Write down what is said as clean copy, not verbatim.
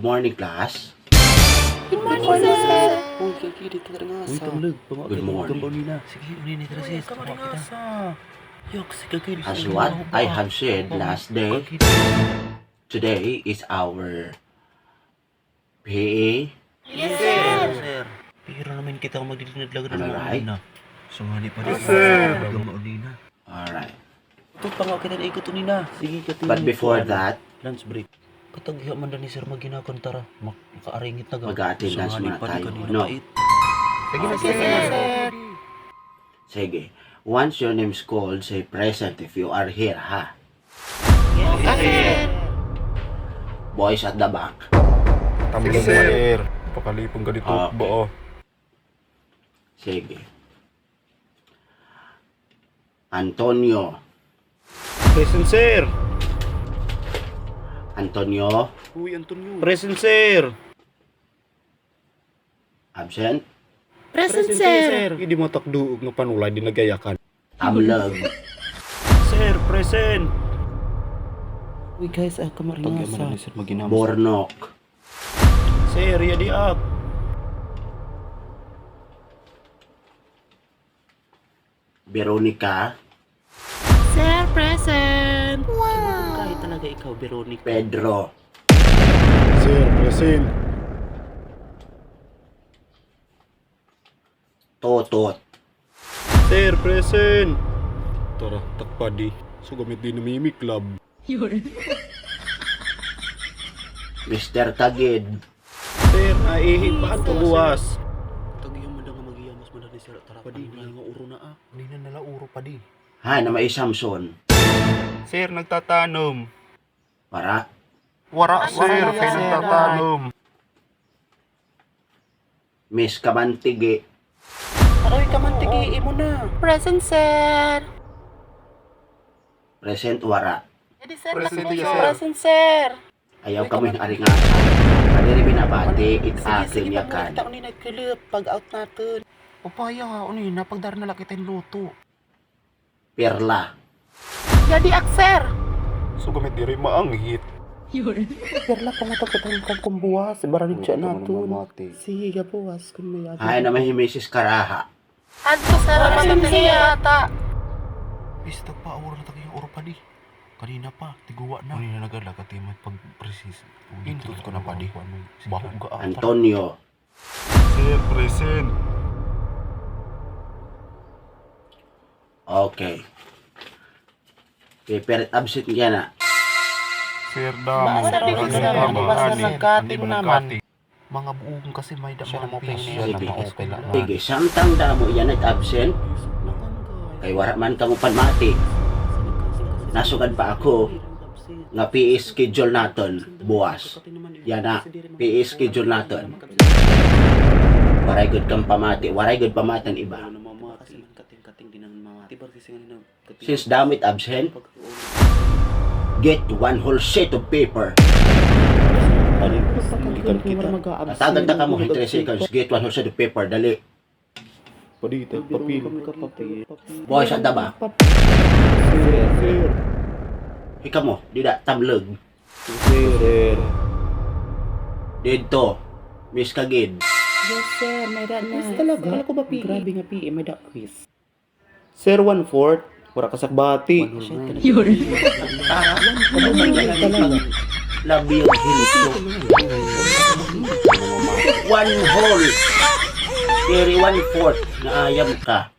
Morning, class. Good morning, sir. Uy, kagiri ka rin nga Uy, sa. tanglag. Good morning. Gambaw nina. Sige, unin ito sis. Ka rin nga sa. Yok, si kagiri. As what I have said last day, today is our PA. Yes, sir. Sir. Pira naman kita kung magdidinaglagan Am I ng mga right? nina. Sungani pa rin. Sir. Gambaw nina. Alright. Ito pa nga kita na ikot nina. Sige, katingin. But before that, Lunch break. Katagya man na ni sir maghinakon tara. Makaaringit na ga. Mag-a-attendance Sungani muna pa rin tayo, kanina no? pait. Sige na, Okay, sir. sige. Once your name's called, say present if you are here, ha? Yes, sir. Boys at the back. Sige, sir. Pakalipong ganito Okay. ba oh. Sige. Antonio. Present, sir. Antonio. Uy, Antonio. Present, sir. Absent. Present, sir. Hindi mo takduog nga panulay din nagayakan. Amlag. Sir, present. Uy guys, kamar Tagya nga man sa. na ni sir maginamos. Bornok. Sir, yadi up. Veronica. Sir, present. Kahit talaga ikaw, Veronica. Pedro. Sir, present. Totot. Sir, present. Tara, takpadi. Sugamit din ng Mimi Club. Mr. Tagid. Sir, naihipaan ka buwas. Tagya man nga magiyamos man na ni sir. Tara, padi na nga uro na ah. Hindi na nala uro padi. Hi, na may Samson. Sir, nagtatanom. Para. Wara, Sir, sir, sir. kayo nagtatanom. Miss Kabantigi. Aroy ka man, tigiin mo na. Present, sir. Present wara. Jadi, sir. Present, Present, sir. present, sir. Ayaw kami ng aringasa. Kadiri binabati, it-akin Sige, yakan. kita ko ni nagkilip. Pag out natin. Upaya nga, unin, napagdara na lang kita yung luto. Perla. Jadi, sir. Sugamit diri maanghit. Perla, pangatagkatahin kang kumbuwas. Baranig siya natin. Sige, buwas. Kung may Hi, na may Mrs. Karaha. Adto, sir. Present, yata. Pista pa, awar na tagay yung oro pa di. Kanina pa, tiguwa na. Kanina nagala ka timot pag presis. Intot ko na pa di. Baho ga ata. Antonio. Sir, present. Okay. Paper absent niya na. Sir, Basa rin, sir. Basa nagkating naman. Mga buong kasi may Siya damang na mo piso. Sige. Okay lang. Sige, samtang damo yan nag-absent. Kay wara man kang upan mati. Nasugad pa ako nga PE schedule naton buwas. Yan na, PE schedule naton. Waray good kang pamati, waray good pamatan iba. Since damit absent, get one whole sheet of paper. Natagad na ka mo, 3 seconds, get one whole sheet of paper, dali. Padi, papil. Boys at the back, Sir. ikaw mo, dida, tamlog. Sir. Dito, Miss Kagid. Yes, sir. May da na. Yes, talaga. Kala ko ba PE? Grabe nga PE. May da quiz. Sir, 1/4. Wala kasakbati. Labi yung hinto. One whole. Carry 1/4 na ayam ka.